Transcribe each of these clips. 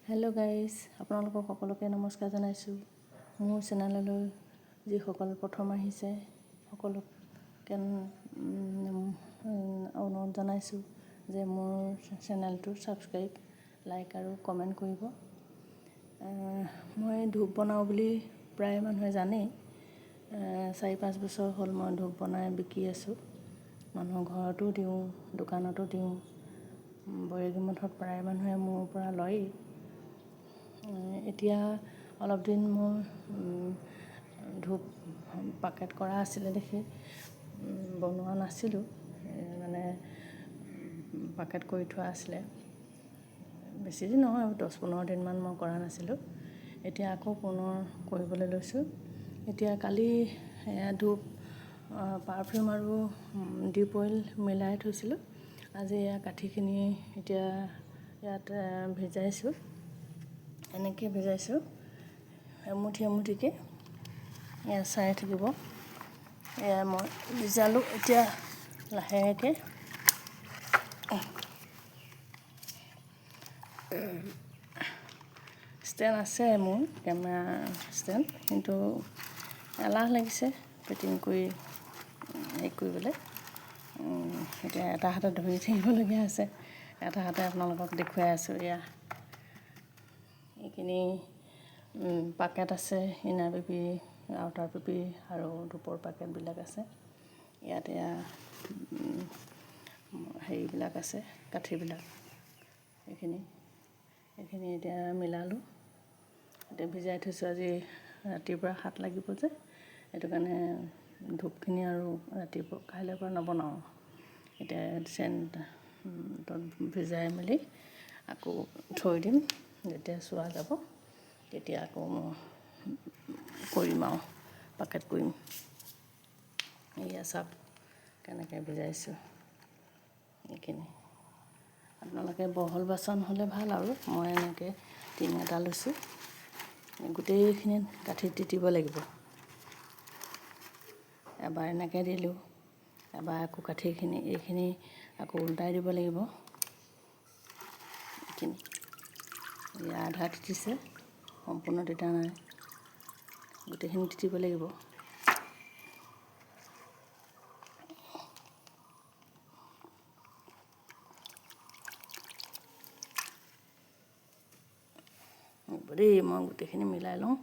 Hello' guys, আপোনালোকক সকলোকে নমস্কাৰ জনাইছোঁ। মোৰ চেনেললৈ যিসকল প্ৰথম আহিছে সকলোকে অনুৰোধ জনাইছোঁ যে মোৰ চেনেলটো ছাবস্ক্ৰাইব, লাইক আৰু কমেণ্ট কৰিব। মই ধূপ বনাওঁ বুলি প্ৰায় মানুহে জানেই। 4-5 বছৰ হ'ল মই ধূপ বনাই বিকি আছোঁ। মানুহৰ ঘৰতো দিওঁ, দোকানতো দিওঁ। বৈৰাগী মঠত প্ৰায় মানুহে মোৰ পৰা লয়েই। এতিয়া অলপ দিন মোৰ ধূপ পাকেট কৰা আছিলে দেখি বনোৱা নাছিলোঁ, মানে পাকেট কৰি থোৱা আছিলে। বেছি দিন নহয়, 10-15 দিনমান মই কৰা নাছিলোঁ। এতিয়া আকৌ পুনৰ কৰিবলৈ লৈছোঁ। এতিয়া কালি ধূপ, পাৰফিউম আৰু ডিপ অইল মিলাই থৈছিলোঁ। আজি কাঠিখিনি এতিয়া ইয়াত ভিজাইছোঁ। এনেকৈ ভিজাইছোঁ, এমুঠি এমুঠিকৈ। এয়া চাই থাকিব। এয়া মই ভিজালোঁ। এতিয়া লাহেকৈ ষ্টেণ্ড আছে মোৰ, কেমেৰা ষ্টেণ্ড, কিন্তু এলাহ লাগিছে ফিটিং কৰি কৰিবলৈ। এতিয়া এটা হাতে ধৰি থাকিবলগীয়া আছে, এটা হাতে আপোনালোকক দেখুৱাই আছোঁ। এয়া এইখিনি পাকেট আছে, ইনাৰ পিপি, আউটাৰ পিপি আৰু ধূপৰ পাকেটবিলাক আছে। ইয়াত এয়া হেৰিবিলাক আছে, কাঠিবিলাক। এইখিনি এতিয়া মিলালোঁ। এতিয়া ভিজাই থৈছোঁ। আজি ৰাতিপুৱা 7 লাগিব যে, সেইটো কাৰণে ধূপখিনি আৰু কাইলৈৰ পৰা নবনাওঁ। এতিয়া চেণ্টত ভিজাই মেলি আকৌ থৈ দিম। যেতিয়া চোৱা যাব তেতিয়া আকৌ কৰিম আৰু পাকেট কৰিম। এয়া চাওক কেনেকৈ ভিজাইছোঁ। এইখিনি আপোনালোকে বহল বাচন হ'লে ভাল আৰু। মই এনেকৈ টিং এটা লৈছোঁ। গোটেইখিনিত কাঠিত তিতিব লাগিব। এবাৰ এনেকৈ দিলোঁ, এবাৰ আকৌ এইখিনি আকৌ উল্টাই দিব লাগিব। এইখিনি এয়া আধা তিতিছে, সম্পূৰ্ণ তিতা নাই। গোটেইখিনি তিতিব লাগিব। দেই, মই গোটেইখিনি মিলাই লওঁ।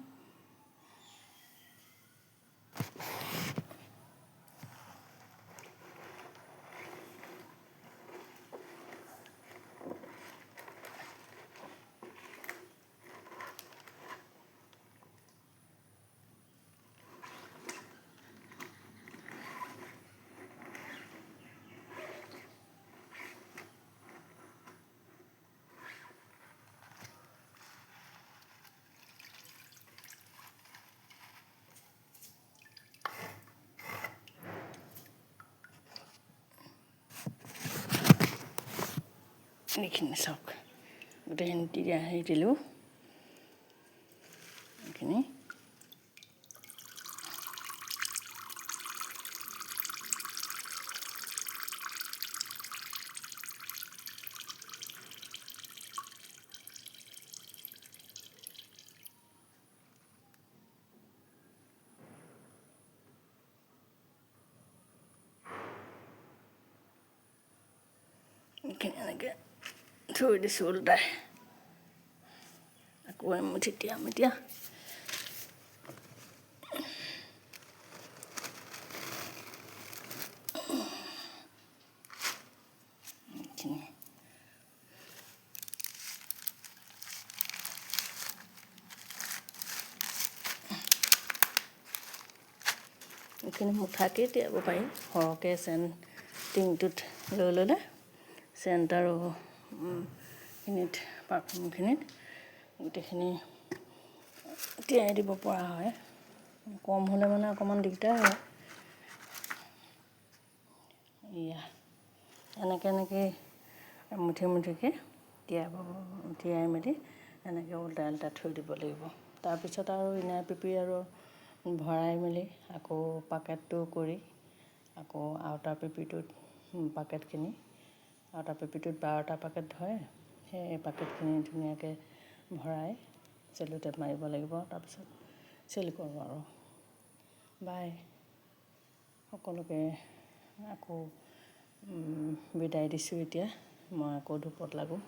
এইখিনি চাওক, গোটেইখিনি হেৰি দিলোঁ। এইখিনি এনেকৈ থৈ দিছোঁ ওলটাই। আকৌ এমুঠি তিয়াম এতিয়া। এইখিনি মুঠাকৈ তিয়াব পাৰি। সৰহকৈ টিংটোত লৈ ল'লে চেণ্ট আৰু পাৰফিউমখিনিত গোটেইখিনি তিয়াই দিব পৰা হয়। কম হ'লে মানে অকণমান দিগদাৰ হয়। এয়া এনেকৈ এমুঠি এমুঠিকৈ তিয়াই মেলি এনেকৈ উল্টাই থৈ দিব লাগিব। তাৰপিছত আৰু ইনাৰ পিপি আৰু ভৰাই মেলি আকৌ পাকেটটো কৰি আকৌ আউটাৰ পিপিটোত আউটাৰ পিপিটোত 12টা পাকেট ধৰে। সেই পাকেটখিনি ধুনীয়াকৈ ভৰাই চেলো টেপ মাৰিব লাগিব। তাৰপিছত চেল কৰোঁ আৰু বাই। সকলোকে আকৌ বিদায় দিছোঁ। এতিয়া মই আকৌ ধূপত লাগোঁ।